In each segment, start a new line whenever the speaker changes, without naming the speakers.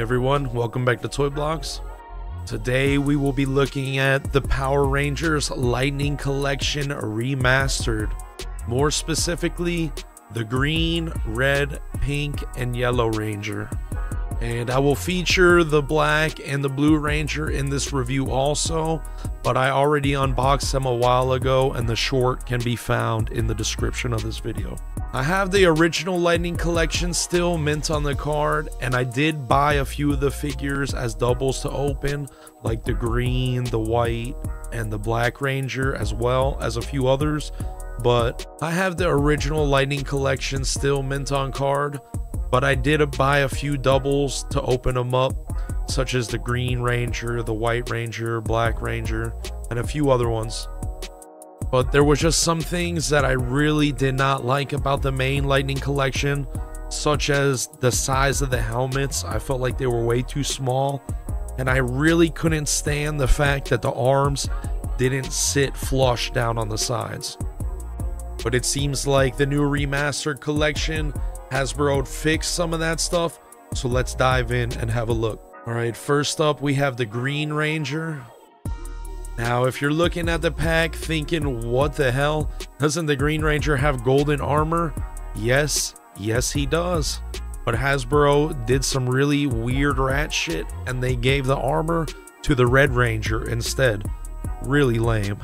everyone, welcome back to Toy Blocks. Today we will be looking at the Power Rangers Lightning Collection Remastered. More specifically, the green, red, pink, and yellow Ranger. And I will feature the black and the blue Ranger in this review also, but I already unboxed them a while ago and the short can be found in the description of this video. I have the original Lightning Collection still mint on the card, and I did buy a few of the figures as doubles to open, like the green, the white, and the black Ranger, as well as a few others. But I have the original Lightning Collection still mint on card, but I did buy a few doubles to open them up, such as the green Ranger, the white Ranger, black Ranger, and a few other ones. But there was just some things that I really did not like about the main Lightning Collection, such as the size of the helmets. I felt like they were way too small, and I really couldn't stand the fact that the arms didn't sit flush down on the sides. But it seems like the new Remastered collection, Hasbro fixed some of that stuff, so let's dive in and have a look. Alright, first up we have the Green Ranger. Now, if you're looking at the pack thinking, what the hell? Doesn't the Green Ranger have golden armor? Yes, he does. But Hasbro did some really weird rat shit and they gave the armor to the Red Ranger instead. Really lame.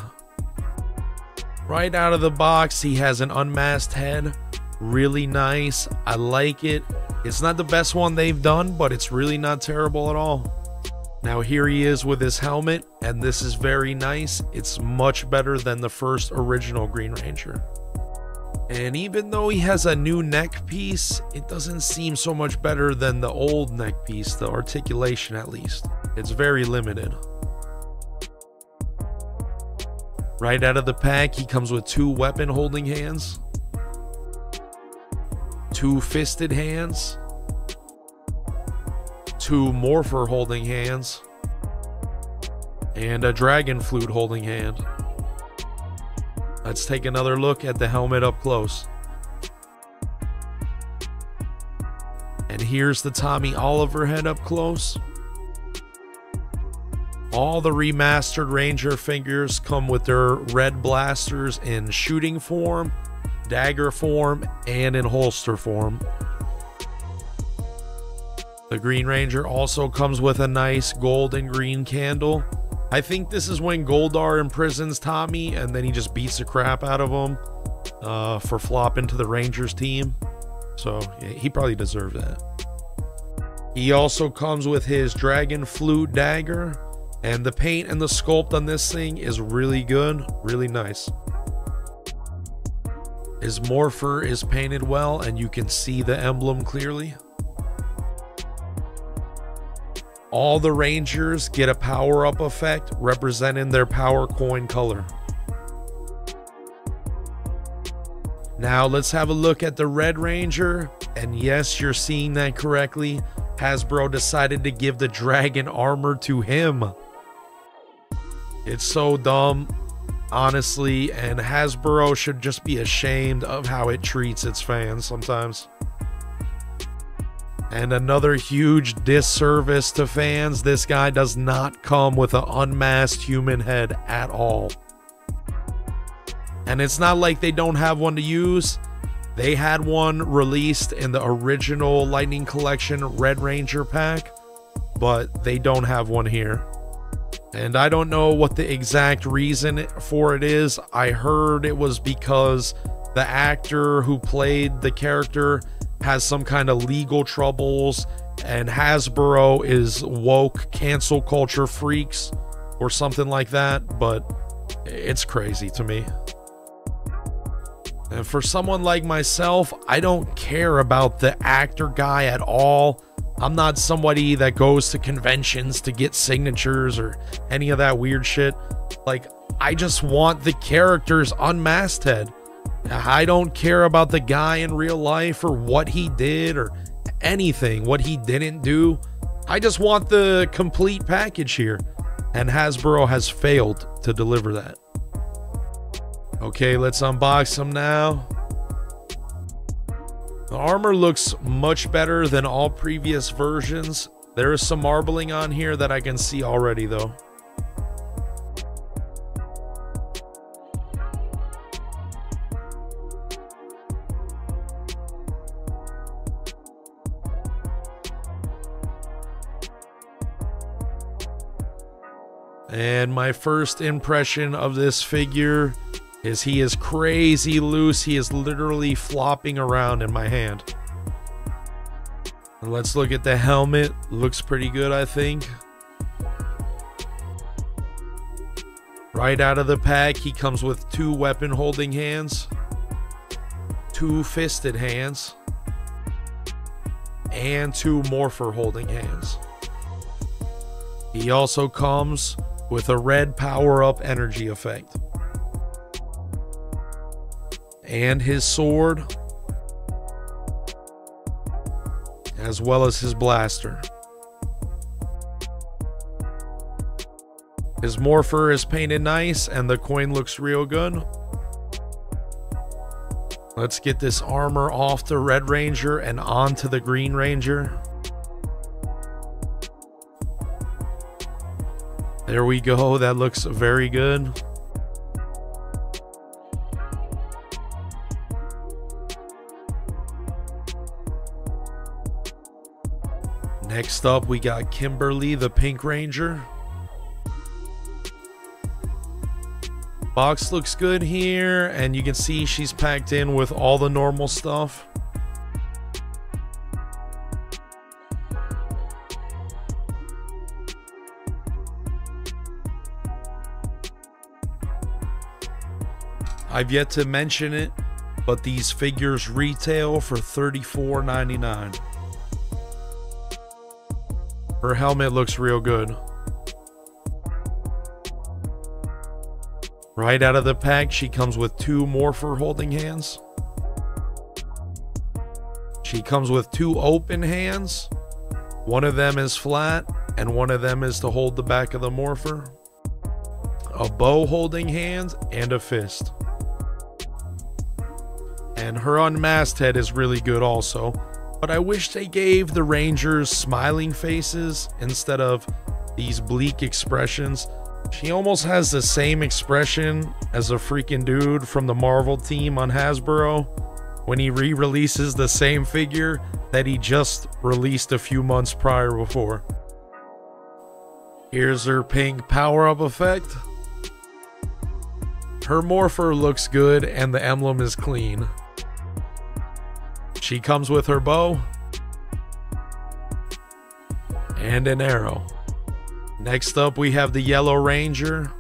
Right out of the box, he has an unmasked head. Really nice. I like it. It's not the best one they've done, but it's really not terrible at all. Now here he is with his helmet, and this is very nice. It's much better than the first original Green Ranger. And even though he has a new neck piece, it doesn't seem so much better than the old neck piece, the articulation at least. It's very limited. Right out of the pack, he comes with two weapon holding hands, two fisted hands, two morpher holding hands, and a dragon flute holding hand. Let's take another look at the helmet up close. And here's the Tommy Oliver head up close. All the Remastered Ranger figures come with their red blasters in shooting form, dagger form, and in holster form. The Green Ranger also comes with a nice gold and green candle. I think this is when Goldar imprisons Tommy and then he just beats the crap out of him for flopping to the Rangers team. So yeah, he probably deserved that. He also comes with his dragon flute dagger, and the paint and the sculpt on this thing is really good, really nice. His morpher is painted well and you can see the emblem clearly. All the Rangers get a power-up effect representing their power coin color. Now let's have a look at the Red Ranger, and yes, you're seeing that correctly. Hasbro decided to give the dragon armor to him. It's so dumb, honestly, and Hasbro should just be ashamed of how it treats its fans sometimes. And another huge disservice to fans, this guy does not come with an unmasked human head at all. And it's not like they don't have one to use. They had one released in the original Lightning Collection Red Ranger pack, but they don't have one here. And I don't know what the exact reason for it is. I heard it was because the actor who played the character has some kind of legal troubles, and Hasbro is woke cancel culture freaks or something like that, but it's crazy to me. And for someone like myself, I don't care about the actor guy at all. I'm not somebody that goes to conventions to get signatures or any of that weird shit. Like, I just want the character's unmasked head. I don't care about the guy in real life or what he did or anything, what he didn't do. I just want the complete package here, and Hasbro has failed to deliver that. Okay, let's unbox him now. The armor looks much better than all previous versions. There is some marbling on here that I can see already though. And my first impression of this figure is he is crazy loose. He is literally flopping around in my hand. And let's look at the helmet. Looks pretty good, I think. Right out of the pack, he comes with 2 weapon holding hands, 2 fisted hands, and 2 morpher holding hands. He also comes with a red power-up energy effect. And his sword, as well as his blaster. His morpher is painted nice and the coin looks real good. Let's get this armor off the Red Ranger and onto the Green Ranger. There we go, that looks very good. Next up, we got Kimberly, the Pink Ranger. Box looks good here, and you can see she's packed in with all the normal stuff. I've yet to mention it, but these figures retail for $34.99. Her helmet looks real good. Right out of the pack, she comes with 2 morpher holding hands. She comes with 2 open hands. One of them is flat, and one of them is to hold the back of the morpher. A bow holding hand, and a fist. And her unmasked head is really good also. But I wish they gave the Rangers smiling faces instead of these bleak expressions. She almost has the same expression as a freaking dude from the Marvel team on Hasbro when he re-releases the same figure that he just released a few months prior before. Here's her pink power-up effect. Her morpher looks good and the emblem is clean. She comes with her bow and an arrow. Next up, we have the Yellow Ranger.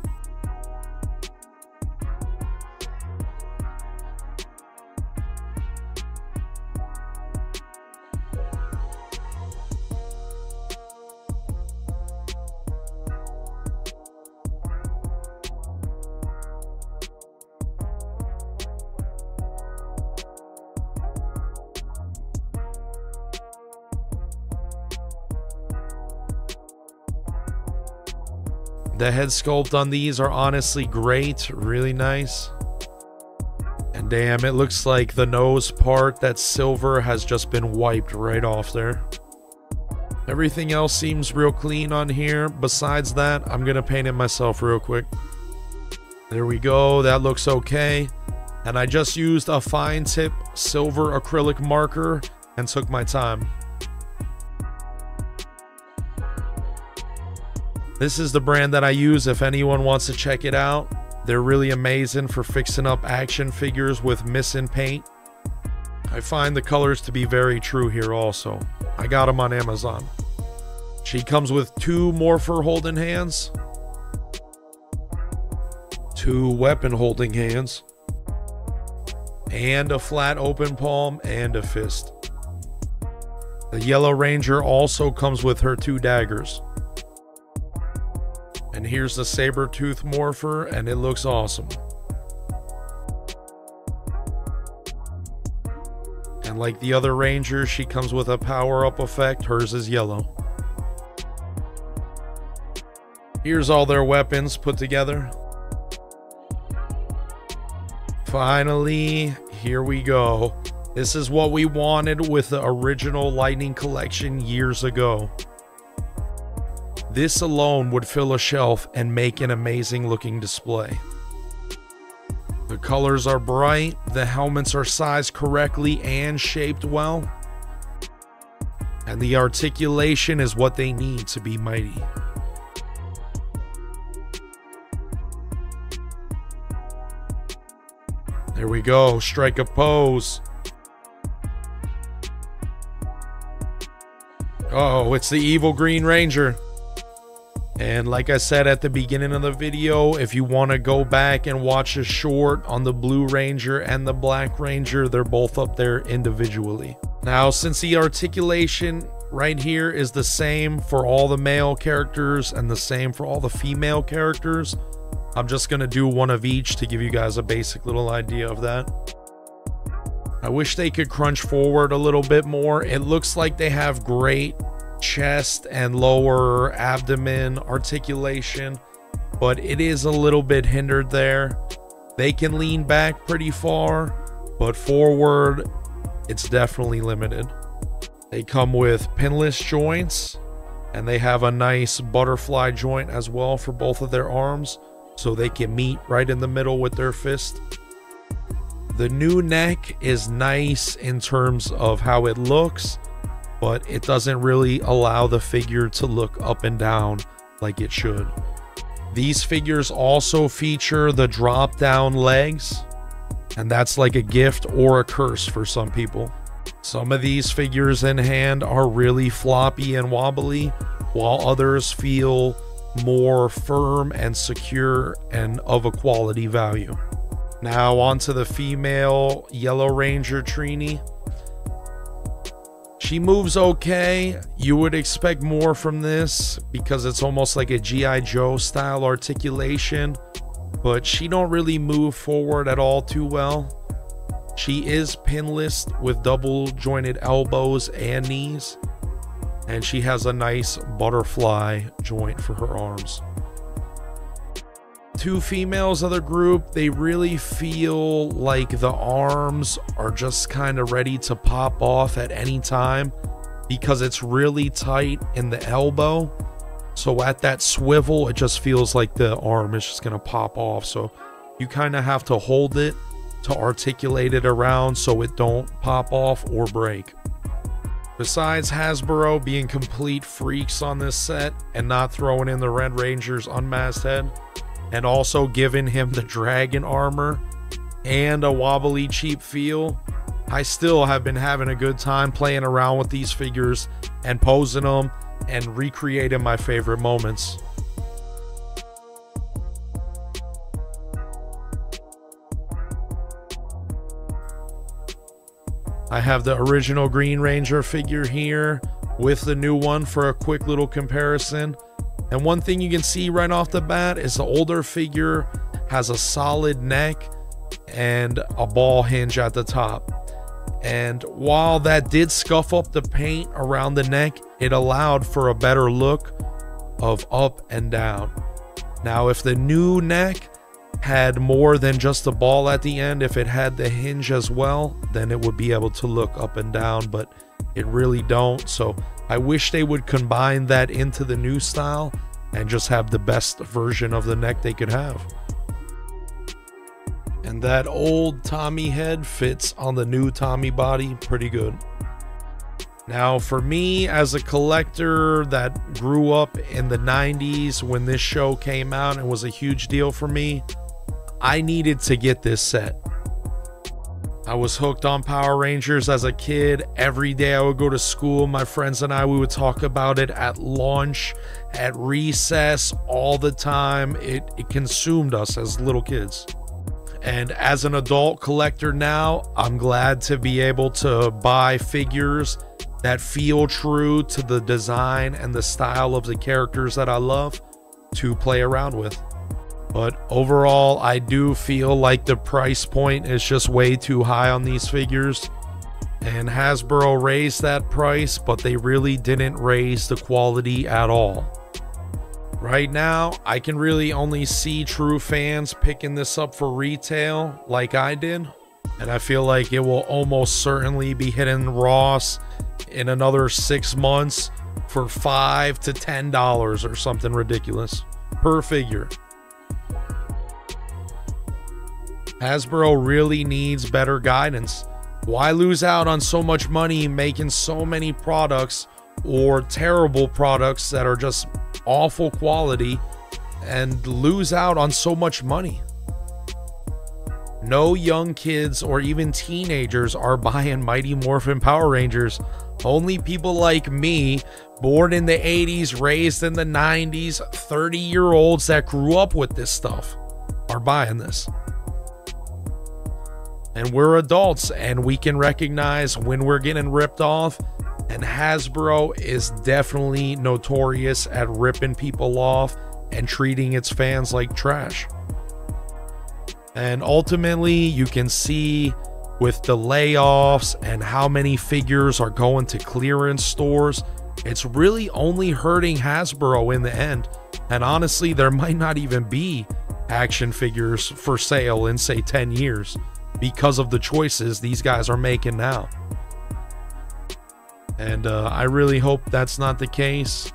The head sculpt on these are honestly great, really nice. And damn, it looks like the nose part that's silver has just been wiped right off there. Everything else seems real clean on here. Besides that, I'm gonna paint it myself real quick. There we go, that looks okay. And I just used a fine tip silver acrylic marker and took my time. This is the brand that I use if anyone wants to check it out. They're really amazing for fixing up action figures with missing paint. I find the colors to be very true here also. I got them on Amazon. She comes with 2 morpher holding hands, 2 weapon holding hands, and a flat open palm and a fist. The Yellow Ranger also comes with her 2 daggers. And here's the saber-tooth morpher, and it looks awesome. And like the other Rangers, she comes with a power-up effect. Hers is yellow. Here's all their weapons put together. Finally, here we go. This is what we wanted with the original Lightning collection years ago. This alone would fill a shelf and make an amazing looking display. The colors are bright, the helmets are sized correctly and shaped well, and the articulation is what they need to be mighty. There we go, strike a pose. Oh, it's the evil Green Ranger. And like I said at the beginning of the video, if you want to go back and watch a short on the Blue Ranger and the Black Ranger, they're both up there individually. Now, since the articulation right here is the same for all the male characters and the same for all the female characters, I'm just going to do one of each to give you guys a basic little idea of that. I wish they could crunch forward a little bit more. It looks like they have great chest and lower abdomen articulation, but it is a little bit hindered there. They can lean back pretty far, but forward it's definitely limited. They come with pinless joints, and they have a nice butterfly joint as well for both of their arms, so they can meet right in the middle with their fist. The new neck is nice in terms of how it looks, but it doesn't really allow the figure to look up and down like it should. These figures also feature the drop down legs, and that's like a gift or a curse for some people. Some of these figures in hand are really floppy and wobbly, while others feel more firm and secure and of a quality value. Now onto the female Yellow Ranger Trini. She moves okay. You would expect more from this because it's almost like a G.I. Joe style articulation, but she don't really move forward at all too well. She is pinless with double jointed elbows and knees, and she has a nice butterfly joint for her arms. Two females of the group, they really feel like the arms are just kind of ready to pop off at any time because it's really tight in the elbow. So at that swivel, it just feels like the arm is just going to pop off. So you kind of have to hold it to articulate it around so it don't pop off or break. Besides Hasbro being complete freaks on this set and not throwing in the Red Ranger's unmasked head, and also giving him the dragon armor and a wobbly cheap feel, I still have been having a good time playing around with these figures and posing them and recreating my favorite moments. I have the original Green Ranger figure here with the new one for a quick little comparison. And one thing you can see right off the bat is the older figure has a solid neck and a ball hinge at the top. And while that did scuff up the paint around the neck, it allowed for a better look of up and down. Now, if the new neck had more than just the ball at the end, if it had the hinge as well, then it would be able to look up and down, but it really don't. So I wish they would combine that into the new style and just have the best version of the neck they could have. And that old Tommy head fits on the new Tommy body pretty good. Now for me, as a collector that grew up in the 90s when this show came out and was a huge deal for me, I needed to get this set. I was hooked on Power Rangers as a kid. Every day I would go to school, my friends and I, we would talk about it at lunch, at recess, all the time. It consumed us as little kids. And as an adult collector now, I'm glad to be able to buy figures that feel true to the design and the style of the characters that I love to play around with. But overall, I do feel like the price point is just way too high on these figures. And Hasbro raised that price, but they really didn't raise the quality at all. Right now, I can really only see true fans picking this up for retail like I did. And I feel like it will almost certainly be hitting Ross in another 6 months for $5 to $10 or something ridiculous per figure. Hasbro really needs better guidance. Why lose out on so much money making so many products, or terrible products that are just awful quality, and lose out on so much money? No young kids or even teenagers are buying Mighty Morphin Power Rangers. Only people like me, born in the 80s, raised in the 90s, 30-year-olds that grew up with this stuff, are buying this. And we're adults, and we can recognize when we're getting ripped off. And Hasbro is definitely notorious at ripping people off and treating its fans like trash. And ultimately, you can see with the layoffs and how many figures are going to clearance stores, it's really only hurting Hasbro in the end. And honestly, there might not even be action figures for sale in, say, 10 years because of the choices these guys are making now. And I really hope that's not the case.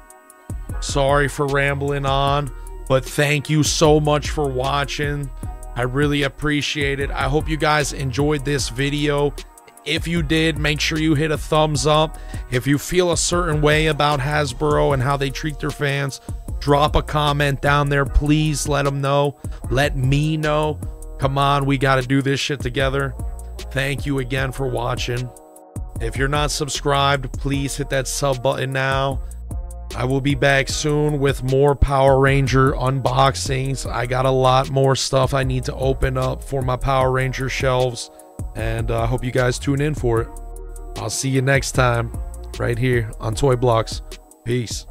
Sorry for rambling on, but thank you so much for watching. I really appreciate it. I hope you guys enjoyed this video. If you did, make sure you hit a thumbs up. If you feel a certain way about Hasbro and how they treat their fans, drop a comment down there. Please let them know. Let me know. Come on, we got to do this shit together. Thank you again for watching. If you're not subscribed, please hit that sub button now. I will be back soon with more Power Ranger unboxings. I got a lot more stuff I need to open up for my Power Ranger shelves, and I hope you guys tune in for it. I'll see you next time right here on Toy Blocks. Peace.